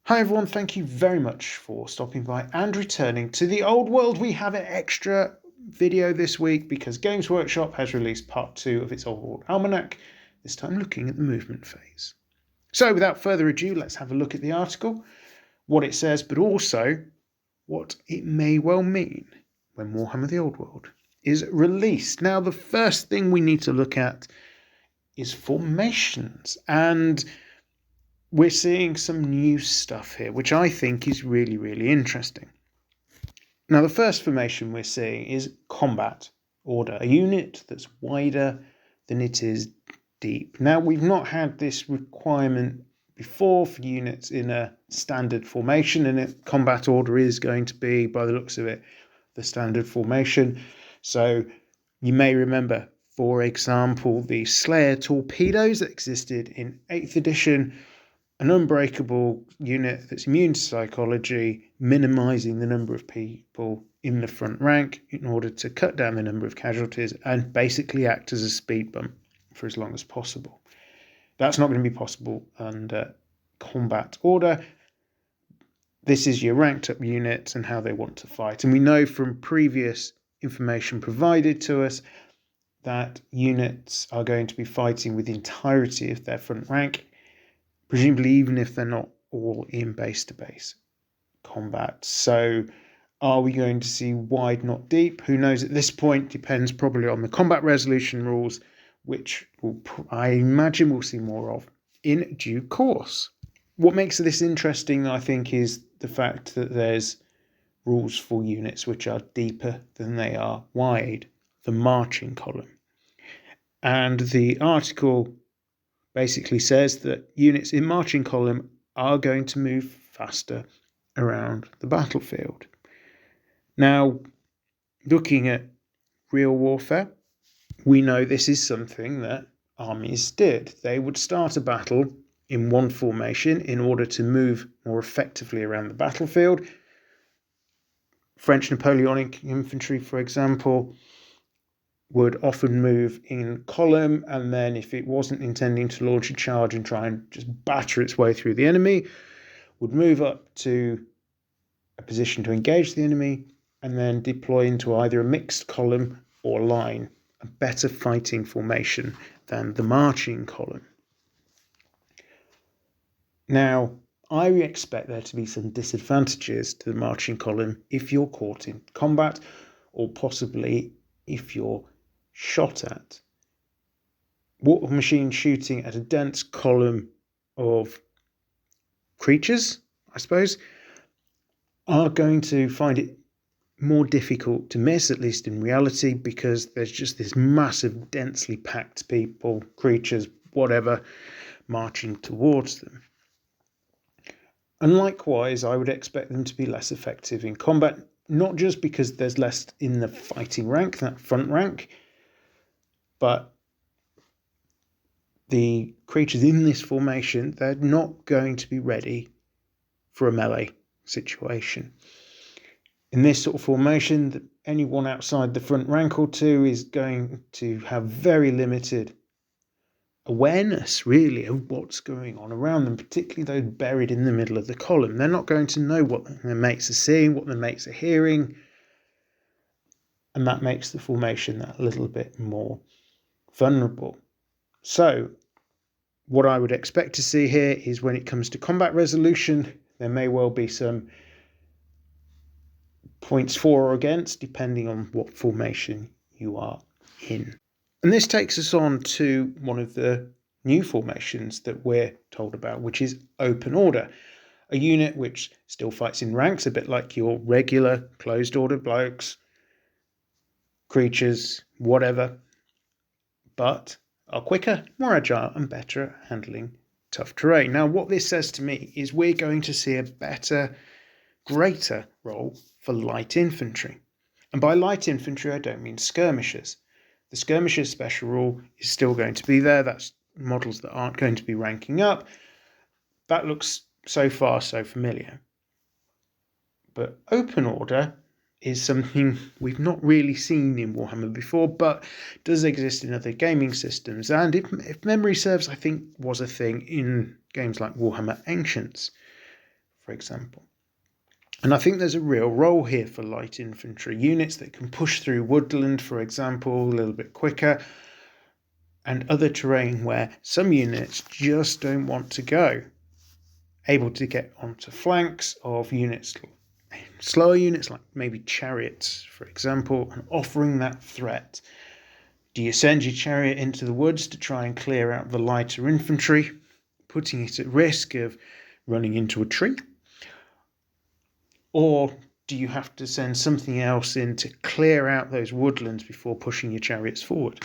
Hi everyone, thank you very much for stopping by and returning to the old world. We have an extra video this week because Games Workshop has released part 2 of its Old World Almanac, this time looking at the movement phase. So without further ado, let's have a look at the article, what it says, but also what it may well mean when Warhammer the Old World is released. Now, the first thing we need to look at is formations, and we're seeing some new stuff here, which I think is really, really interesting. Now, the first formation we're seeing is combat order, a unit that's wider than it is deep. Now, we've not had this requirement before for units in a standard formation, and combat order is going to be, by the looks of it, the standard formation. So you may remember, for example, the Slayer torpedoes that existed in 8th edition, an unbreakable unit that's immune to psychology, minimizing the number of people in the front rank in order to cut down the number of casualties and basically act as a speed bump for as long as possible. That's not going to be possible under combat order. This is your ranked up units and how they want to fight. And we know from previous information provided to us that units are going to be fighting with the entirety of their front rank, presumably even if they're not all in base-to-base combat. So are we going to see wide, not deep? Who knows at this point? Depends probably on the combat resolution rules, which I imagine we'll see more of in due course. What makes this interesting, I think, is the fact that there's rules for units which are deeper than they are wide, the marching column. And the article basically says that units in marching column are going to move faster around the battlefield. Now, looking at real warfare, we know this is something that armies did. They would start a battle in one formation in order to move more effectively around the battlefield. French Napoleonic infantry, for example, would often move in column, and then if it wasn't intending to launch a charge and try and just batter its way through the enemy, would move up to a position to engage the enemy and then deploy into either a mixed column or line, a better fighting formation than the marching column. Now, I expect there to be some disadvantages to the marching column if you're caught in combat, or possibly if you're shot at. War machine shooting at a dense column of creatures, I suppose, are going to find it more difficult to miss, at least in reality, because there's just this massive, densely packed people, creatures, whatever, marching towards them. And likewise, I would expect them to be less effective in combat, not just because there's less in the fighting rank, that front rank, but the creatures in this formation, they're not going to be ready for a melee situation. In this sort of formation, anyone outside the front rank or two is going to have very limited awareness, really, of what's going on around them, particularly those buried in the middle of the column. They're not going to know what their mates are seeing, what their mates are hearing, and that makes the formation that little bit more vulnerable. So what I would expect to see here is when it comes to combat resolution, there may well be some points for or against, depending on what formation you are in. And this takes us on to one of the new formations that we're told about, which is open order, a unit which still fights in ranks, a bit like your regular closed order blokes, creatures, whatever, but are quicker, more agile, and better at handling tough terrain. Now, what this says to me is we're going to see a better, greater role for light infantry. And by light infantry, I don't mean skirmishers. The skirmishers special rule is still going to be there. That's models that aren't going to be ranking up. That looks so far so familiar. But open order is something we've not really seen in Warhammer before, but does exist in other gaming systems. And if memory serves, I think was a thing in games like Warhammer Ancients, for example. And I think there's a real role here for light infantry units that can push through woodland, for example, a little bit quicker, and other terrain where some units just don't want to go. Able to get onto flanks of units, slower units like maybe chariots, for example, and offering that threat. Do you send your chariot into the woods to try and clear out the lighter infantry, putting it at risk of running into a tree? Or do you have to send something else in to clear out those woodlands before pushing your chariots forward?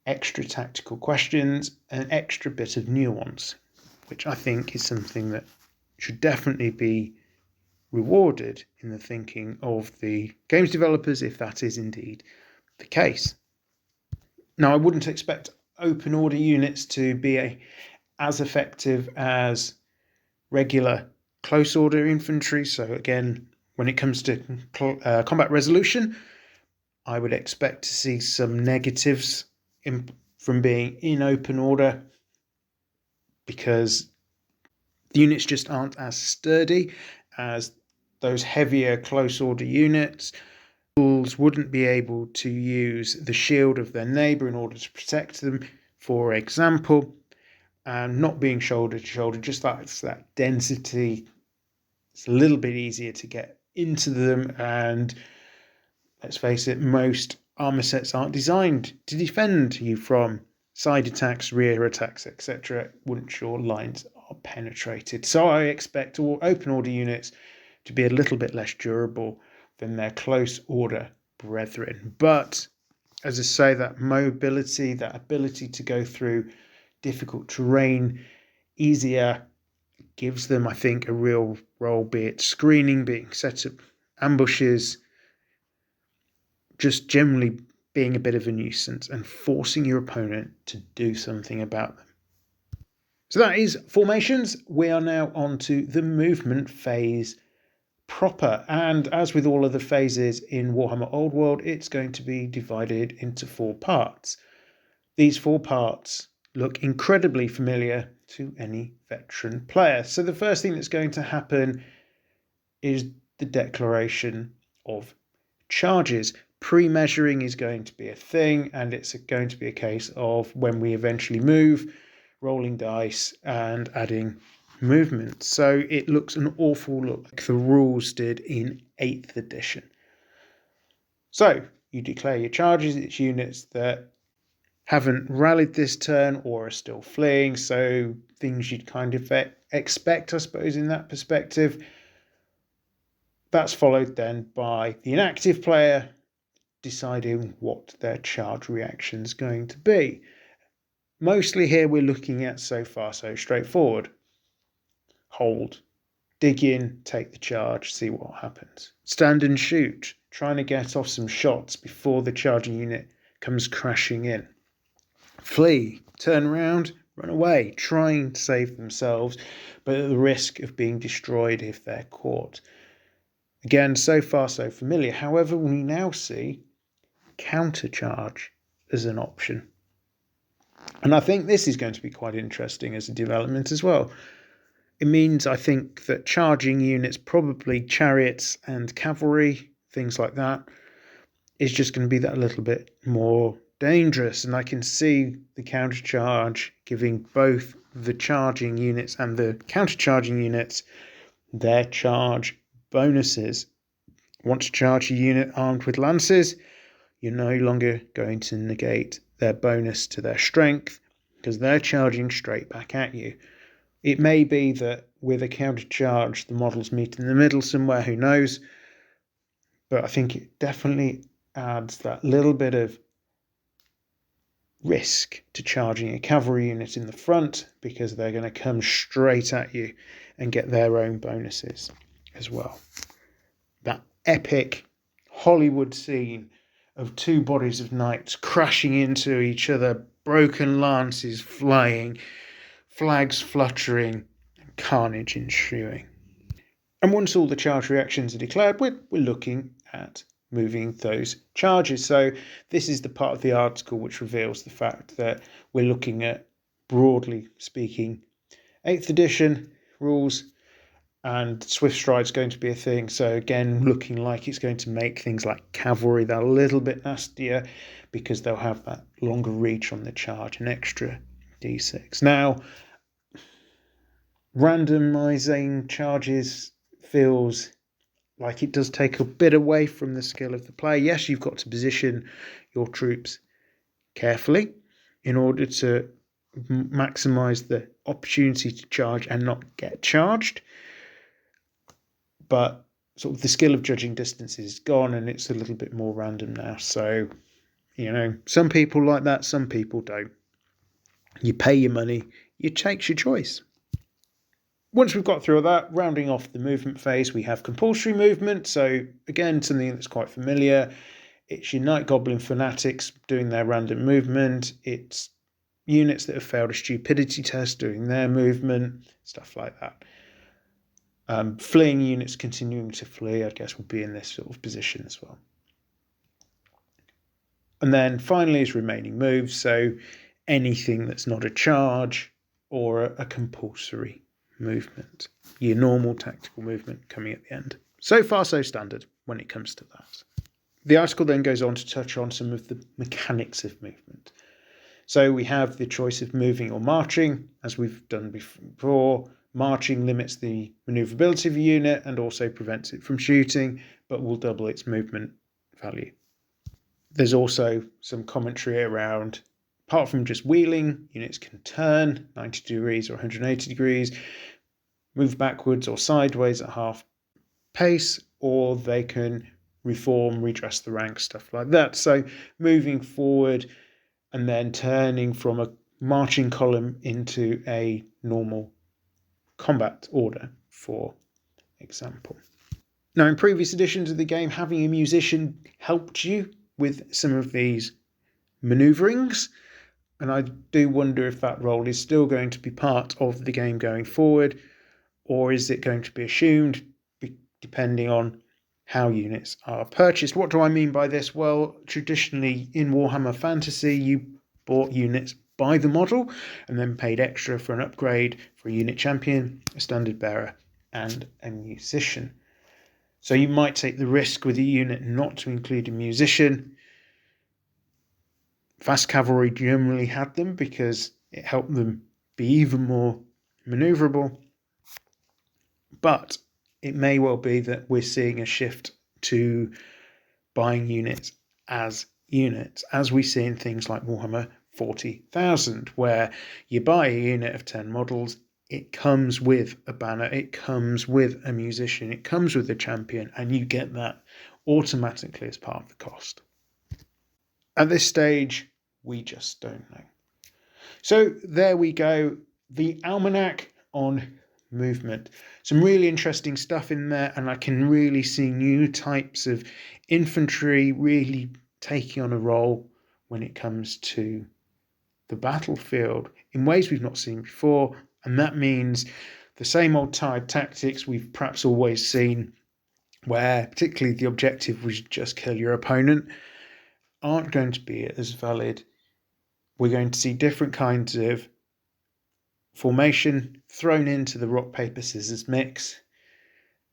Extra tactical questions, an extra bit of nuance, which I think is something that should definitely be rewarded in the thinking of the games developers, if that is indeed the case. Now, I wouldn't expect open order units to be as effective as regular close order infantry. So again, when it comes to combat resolution, I would expect to see some negatives from being in open order, because the units just aren't as sturdy as those heavier close order units. Fools wouldn't be able to use the shield of their neighbour in order to protect them, for example, and not being shoulder to shoulder, just that density. It's a little bit easier to get into them, and let's face it, most armour sets aren't designed to defend you from side attacks, rear attacks, etc. once your lines are penetrated. So I expect all open order units to be a little bit less durable than their close order brethren. But as I say, that mobility, that ability to go through difficult terrain easier, gives them, I think, a real role, be it screening, being set up ambushes, just generally being a bit of a nuisance and forcing your opponent to do something about them. So that is formations. We are now on to the movement phase proper, and as with all other phases in Warhammer Old World, it's going to be divided into 4 parts. These 4 parts look incredibly familiar to any veteran player. So the first thing that's going to happen is the declaration of charges. Pre-measuring is going to be a thing, and it's going to be a case of, when we eventually move, rolling dice and adding movement. So it looks an awful lot like the rules did in 8th edition. So you declare your charges. It's units that haven't rallied this turn or are still fleeing, so things you'd kind of expect, I suppose, in that perspective. That's followed then by the inactive player deciding what their charge reaction's going to be. Mostly here we're looking at, so far so straightforward, hold, dig in, take the charge, see what happens. Stand and shoot, trying to get off some shots before the charging unit comes crashing in. Flee, turn around, run away, trying to save themselves, but at the risk of being destroyed if they're caught. Again, so far so familiar. However, we now see countercharge as an option. And I think this is going to be quite interesting as a development as well. It means, I think, that charging units, probably chariots and cavalry, things like that, is just going to be that little bit more dangerous. And I can see the countercharge giving both the charging units and the countercharging units their charge bonuses. Want to charge a unit armed with lances, you're no longer going to negate their bonus to their strength, because they're charging straight back at you. It may be that with a countercharge the models meet in the middle somewhere, who knows, but I think it definitely adds that little bit of risk to charging a cavalry unit in the front, because they're going to come straight at you and get their own bonuses as well. That epic Hollywood scene of 2 bodies of knights crashing into each other, broken lances flying, flags fluttering, and carnage ensuing. And once all the charge reactions are declared, we're looking at moving those charges. So this is the part of the article which reveals the fact that we're looking at, broadly speaking, 8th edition rules, and swift stride's going to be a thing. So again, looking like it's going to make things like cavalry that a little bit nastier, because they'll have that longer reach on the charge, an extra d6. Now, randomizing charges feels like it does take a bit away from the skill of the player. Yes, you've got to position your troops carefully in order to maximize the opportunity to charge and not get charged. But sort of the skill of judging distances is gone, and it's a little bit more random now. So, some people like that, some people don't. You pay your money, you take your choice. Once we've got through all that, rounding off the movement phase, we have compulsory movement. So again, something that's quite familiar. It's your Night Goblin fanatics doing their random movement. It's units that have failed a stupidity test doing their movement, stuff like that. Fleeing units continuing to flee, I guess, will be in this sort of position as well. And then finally is remaining moves. So anything that's not a charge or a compulsory movement. Your normal tactical movement coming at the end. So far, so standard when it comes to that. The article then goes on to touch on some of the mechanics of movement. So we have the choice of moving or marching, as we've done before. Marching limits the maneuverability of a unit and also prevents it from shooting, but will double its movement value. There's also some commentary around, apart from just wheeling, units can turn 90 degrees or 180 degrees, move backwards or sideways at half pace, or they can reform, redress the ranks, stuff like that. So moving forward and then turning from a marching column into a normal combat order, for example. Now, in previous editions of the game, having a musician helped you with some of these maneuverings, and I do wonder if that role is still going to be part of the game going forward, or is it going to be assumed, depending on how units are purchased. What do I mean by this? Well, traditionally in Warhammer Fantasy, you bought units by the model and then paid extra for an upgrade for a unit champion, a standard bearer, and a musician. So you might take the risk with a unit not to include a musician. Fast cavalry generally had them because it helped them be even more maneuverable. But it may well be that we're seeing a shift to buying units, as we see in things like Warhammer 40,000, where you buy a unit of 10 models, it comes with a banner, it comes with a musician, it comes with a champion, and you get that automatically as part of the cost. At this stage, we just don't know. So there we go, the almanac on movement. Some really interesting stuff in there, and I can really see new types of infantry really taking on a role when it comes to the battlefield in ways we've not seen before. And that means the same old tired tactics we've perhaps always seen, where particularly the objective was just kill your opponent, aren't going to be as valid. We're going to see different kinds of formation thrown into the rock, paper, scissors mix,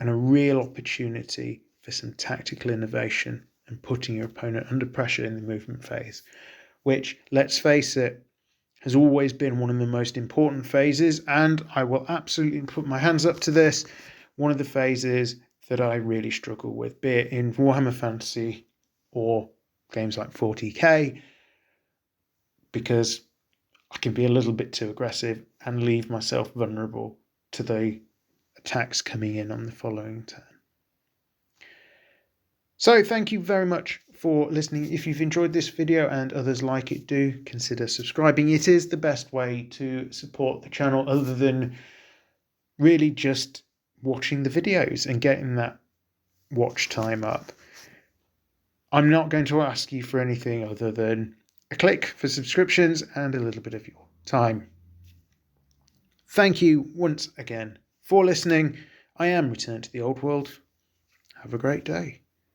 and a real opportunity for some tactical innovation and putting your opponent under pressure in the movement phase, which, let's face it, has always been one of the most important phases, and I will absolutely put my hands up to this, one of the phases that I really struggle with, be it in Warhammer Fantasy or games like 40k, because I can be a little bit too aggressive and leave myself vulnerable to the attacks coming in on the following turn. So thank you very much for listening. If you've enjoyed this video and others like it, do consider subscribing. It is the best way to support the channel, other than really just watching the videos and getting that watch time up. I'm not going to ask you for anything other than a click for subscriptions and a little bit of your time. Thank you once again for listening. I am Return to the Old World. Have a great day.